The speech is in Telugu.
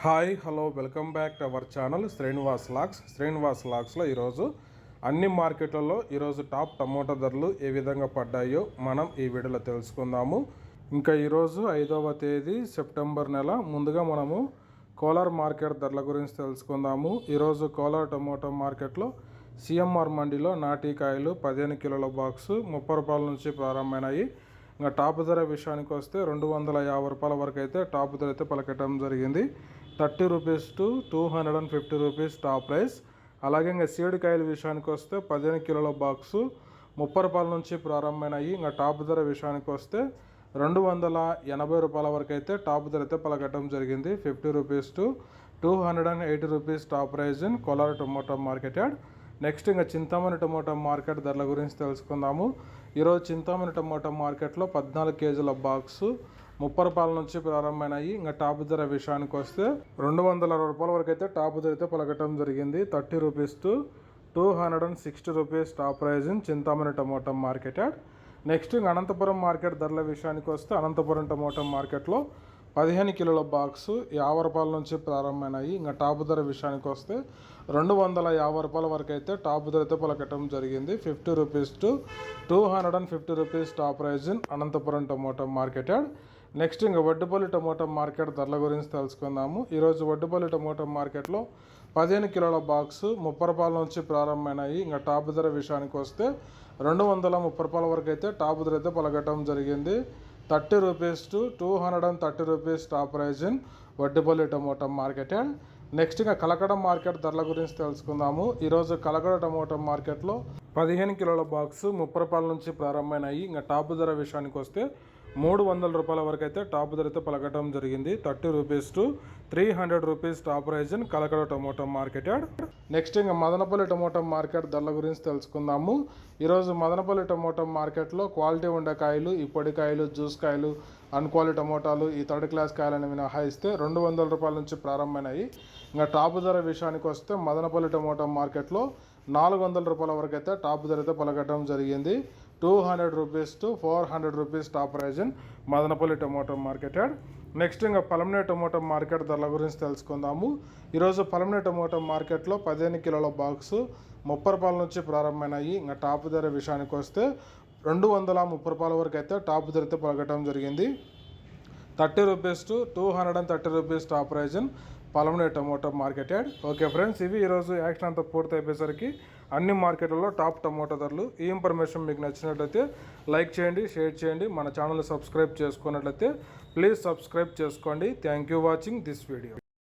Hi hello welcome back to our channel Srinivas లాక్స్లో ఈరోజు అన్ని మార్కెట్లలో ఈరోజు టాప్ టమోటా ధరలు ఏ విధంగా పడ్డాయో మనం ఈ వీడియోలో తెలుసుకుందాము. ఇంకా ఈరోజు 5వ తేదీ సెప్టెంబర్ నెల. ముందుగా మనము కోలార్ మార్కెట్ ధరల గురించి తెలుసుకుందాము. ఈరోజు కోలార్ టమోటా మార్కెట్లో సిఎంఆర్ మండీలో నాటికాయలు 15 కిలోల బాక్సు 30 రూపాయల నుంచి ప్రారంభమైనాయి. ఇంకా టాప్ ధర విషయానికి వస్తే 250 రూపాయల వరకు అయితే టాప్ ధర అయితే పలకటం జరిగింది. 30 rupees to 250 rupees top price. అలాగే ఇంకా సీడికాయల విషయానికి వస్తే 15 కిలోల బాక్సు 30 రూపాయల నుంచి ప్రారంభమైనాయి. ఇంకా టాప్ ధర విషయానికి వస్తే 280 రూపాయల వరకు అయితే టాప్ ధర అయితే పలకటం జరిగింది. 50 rupees to 280 rupees top prize in Kolar tomato market yard. Next ఇంకా చింతామణి టమోటా మార్కెట్ ధరల గురించి తెలుసుకుందాము. ఈరోజు చింతామణి టమోటా మార్కెట్లో 14 కేజీల బాక్సు 30 రూపాయల నుంచి ప్రారంభమైనాయి. ఇంకా టాప్ ధర విషయానికి వస్తే 260 రూపాయల వరకు అయితే టాప్ ధర అయితే పలకటం జరిగింది. 30 rupees to 260 rupees top prize in Chintamani tomato market yard. Next ఇంకా అనంతపురం మార్కెట్ ధరల విషయానికి వస్తే అనంతపురం టమోటా మార్కెట్లో 15 కిలోల బాక్సు 50 రూపాయల నుంచి ప్రారంభమైనాయి. ఇంకా టాప్ ధర విషయానికి వస్తే 250 రూపాయల వరకు అయితే టాప్ ధర అయితే పలకటం జరిగింది. 50 rupees to 250 rupees top prize in Anantapuram tomato market yard. Next ఇంకా వడ్డిపల్లి టమోటా మార్కెట్ ధరల గురించి తెలుసుకుందాము. ఈరోజు వడ్డిపల్లి టమోటా మార్కెట్లో 15 కిలోల బాక్సు 30 రూపాయల నుంచి ప్రారంభమైనాయి. ఇంకా టాప్ ధర విషయానికి వస్తే 230 రూపాయల వరకు అయితే టాప్ ధర అయితే పలకటం జరిగింది. 30 rupees to 230 rupees top prize in Vaddipalli tomato market yard. Next ఇంకా కలకడ మార్కెట్ ధరల గురించి తెలుసుకుందాము. ఈరోజు కలకడ టమోటా మార్కెట్లో 15 కిలోల బాక్సు 30 రూపాయల నుంచి ప్రారంభమైనాయి. ఇంకా టాప్ ధర విషయానికి వస్తే 300 రూపాయల వరకు అయితే టాప్ ధర అయితే పలకటం జరిగింది. 30 rupees to 300 rupees top prize in Kalakada tomato market yard. Next ఇంకా మదనపల్లి టమోటా మార్కెట్ ధరల గురించి తెలుసుకుందాము. ఈరోజు మదనపల్లి టమోటా మార్కెట్లో క్వాలిటీ ఉండే కాయలు, ఈ పొడి కాయలు, జ్యూస్ కాయలు, అన్క్వాలిటీ టమోటాలు, ఈ థర్డ్ క్లాస్ కాయలను మినహాయిస్తే 200 రూపాయల నుంచి ప్రారంభమైనాయి. ఇంకా టాప్ ధర విషయానికి వస్తే మదనపల్లి టమోటా మార్కెట్లో 400 రూపాయల వరకు అయితే టాప్ ధర అయితే పలకటం జరిగింది. 200 rupees to 400 rupees top prize in Madanapalle tomato market yard. Next ఇంకా పలమనేరు టమోటా మార్కెట్ ధరల గురించి తెలుసుకుందాము. ఈరోజు పలమనేరు టమోటా మార్కెట్లో 15 కిలోల బాక్సు 30 రూపాయల నుంచి ప్రారంభమైనాయి. ఇంకా టాప్ ధర విషయానికి వస్తే 230 రూపాయల వరకు అయితే టాప్ ధర అయితే పలకటం జరిగింది. 30 rupees to 230 rupees top prize in Palamaner tomato market yard. Okay friends, ఇవి ఈరోజు యాక్షన్ అంతా పూర్తి అయిపోయేసరికి అన్ని మార్కెట్లలో టాప్ టమోటా ధరలు. ఈ ఇన్ఫర్మేషన్ మీకు నచ్చినట్లయితే లైక్ చేయండి, షేర్ చేయండి. మన ఛానల్ని సబ్స్క్రైబ్ చేసుకున్నట్లయితే ప్లీజ్ సబ్స్క్రైబ్ చేసుకోండి. Thank you watching this video.